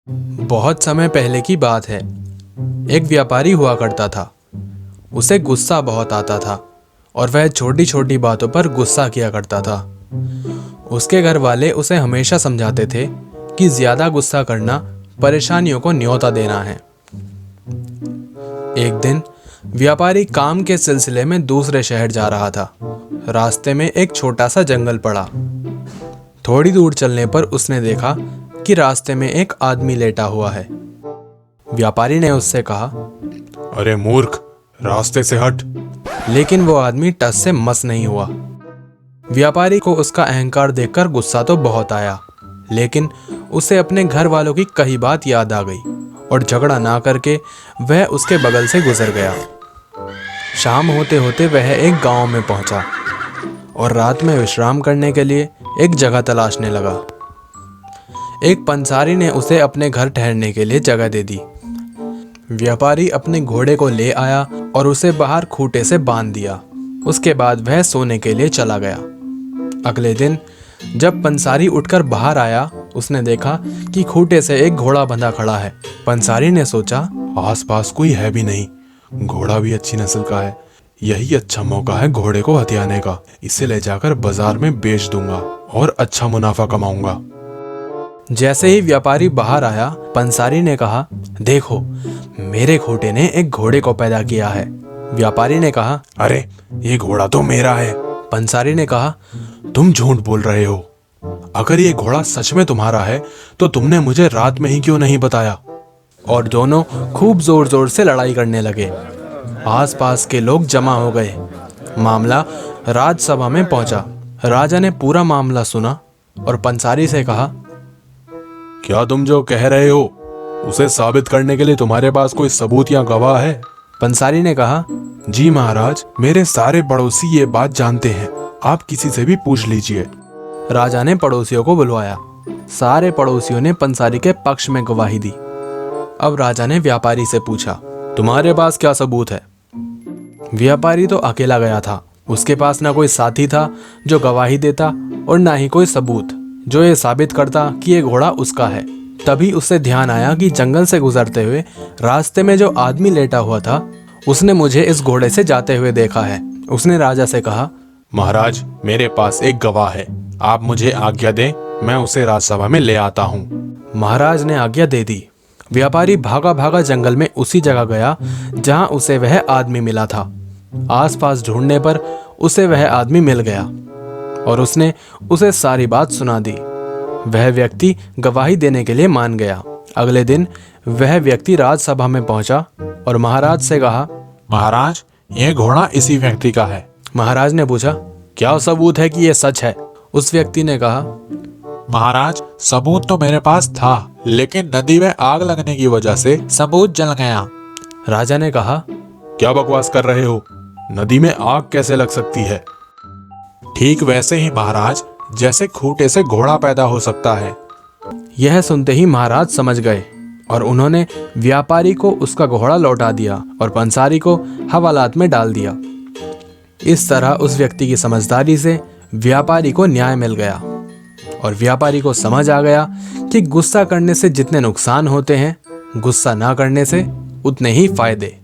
बहुत समय पहले की बात है। एक व्यापारी हुआ करता था। उसे गुस्सा बहुत आता था और वह छोटी छोटी बातों पर गुस्सा किया करता था। उसके घर वाले उसे हमेशा समझाते थे कि ज्यादा गुस्सा करना परेशानियों को न्योता देना है। एक दिन व्यापारी काम के सिलसिले में दूसरे शहर जा रहा था। रास्ते में एक छोटा सा जंगल पड़ा। थोड़ी दूर चलने पर उसने देखा कि रास्ते में एक आदमी लेटा हुआ है। व्यापारी ने उससे कहा, अरे मूर्ख, रास्ते से हट। लेकिन वो आदमी टस से मस नहीं हुआ। व्यापारी को उसका अहंकार देखकर गुस्सा तो बहुत आया, लेकिन उसे अपने घर वालों की कही बात याद आ गई और झगड़ा ना करके वह उसके बगल से गुजर गया। शाम होते होते वह एक गांव में पहुंचा और रात में विश्राम करने के लिए एक जगह तलाशने लगा। एक पंसारी ने उसे अपने घर ठहरने के लिए जगह दे दी। व्यापारी अपने घोड़े को ले आया और उसे बाहर खूंटे से बांध दिया। उसके बाद वह सोने के लिए चला गया। अगले दिन जब पंसारी उठकर बाहर आया, उसने देखा कि खूंटे से एक घोड़ा बंधा खड़ा है। पंसारी ने सोचा, आसपास कोई है भी नहीं, घोड़ा भी अच्छी नस्ल का है, यही अच्छा मौका है घोड़े को हथियाने का। इसे ले जाकर बाजार में बेच दूंगा और अच्छा मुनाफा कमाऊंगा। जैसे ही व्यापारी बाहर आया, पंसारी ने कहा, देखो, मेरे खूंटे ने एक घोड़े को पैदा किया है। व्यापारी ने कहा, अरे ये घोड़ा तो मेरा है। पंसारी ने कहा, तुम झूठ बोल रहे हो। अगर ये घोड़ा सच में तुम्हारा है तो तुमने मुझे रात में ही क्यों नहीं बताया। और दोनों खूब जोर जोर से लड़ाई करने लगे। आसपास के लोग जमा हो गए। मामला राजसभा में पहुंचा। राजा ने पूरा मामला सुना और पंसारी से कहा, क्या तुम जो कह रहे हो उसे साबित करने के लिए तुम्हारे पास कोई सबूत या गवाह है? पंसारी ने कहा, जी महाराज, मेरे सारे पड़ोसी ये बात जानते हैं, आप किसी से भी पूछ लीजिए। राजा ने पड़ोसियों को बुलवाया। सारे पड़ोसियों ने पंसारी के पक्ष में गवाही दी। अब राजा ने व्यापारी से पूछा, तुम्हारे पास क्या सबूत है? व्यापारी तो अकेला गया था। उसके पास ना कोई साथी था जो गवाही देता और ना ही कोई सबूत जो ये साबित करता कि ये घोड़ा उसका है। तभी उसे ध्यान आया कि जंगल से गुजरते हुए रास्ते में जो आदमी लेटा हुआ था, उसने मुझे इस घोड़े से जाते हुए देखा है। उसने राजा से कहा, महाराज, मेरे पास एक गवाह है, आप मुझे आज्ञा दें, मैं उसे राजसभा में ले आता हूँ। महाराज ने आज्ञा दे दी। व्यापारी भागा भागा जंगल में उसी जगह गया जहां उसे वह आदमी मिला था। आसपास ढूंढने पर उसे वह आदमी मिल गया और उसने उसे सारी बात सुना दी। वह व्यक्ति गवाही देने के लिए मान गया। अगले दिन वह व्यक्ति राजसभा में पहुंचा और महाराज से कहा, महाराज, ये घोड़ा इसी व्यक्ति का है। महाराज ने पूछा, क्या सबूत है कि यह सच है? उस व्यक्ति ने कहा, महाराज, सबूत तो मेरे पास था, लेकिन नदी में आग लगने की वजह से सबूत जल गया। राजा ने कहा, क्या बकवास कर रहे हो? नदी में आग कैसे लग सकती है? ठीक वैसे ही महाराज, जैसे खूंटे से घोड़ा पैदा हो सकता है। यह सुनते ही महाराज समझ गए और उन्होंने व्यापारी को उसका घोड़ा लौटा दिया और पंसारी को हवालात में डाल दिया। इस तरह उस व्यक्ति की समझदारी से व्यापारी को न्याय मिल गया और व्यापारी को समझ आ गया कि गुस्सा करने से जितने नुकसान होते हैं, गुस्सा ना करने से उतने ही फायदे।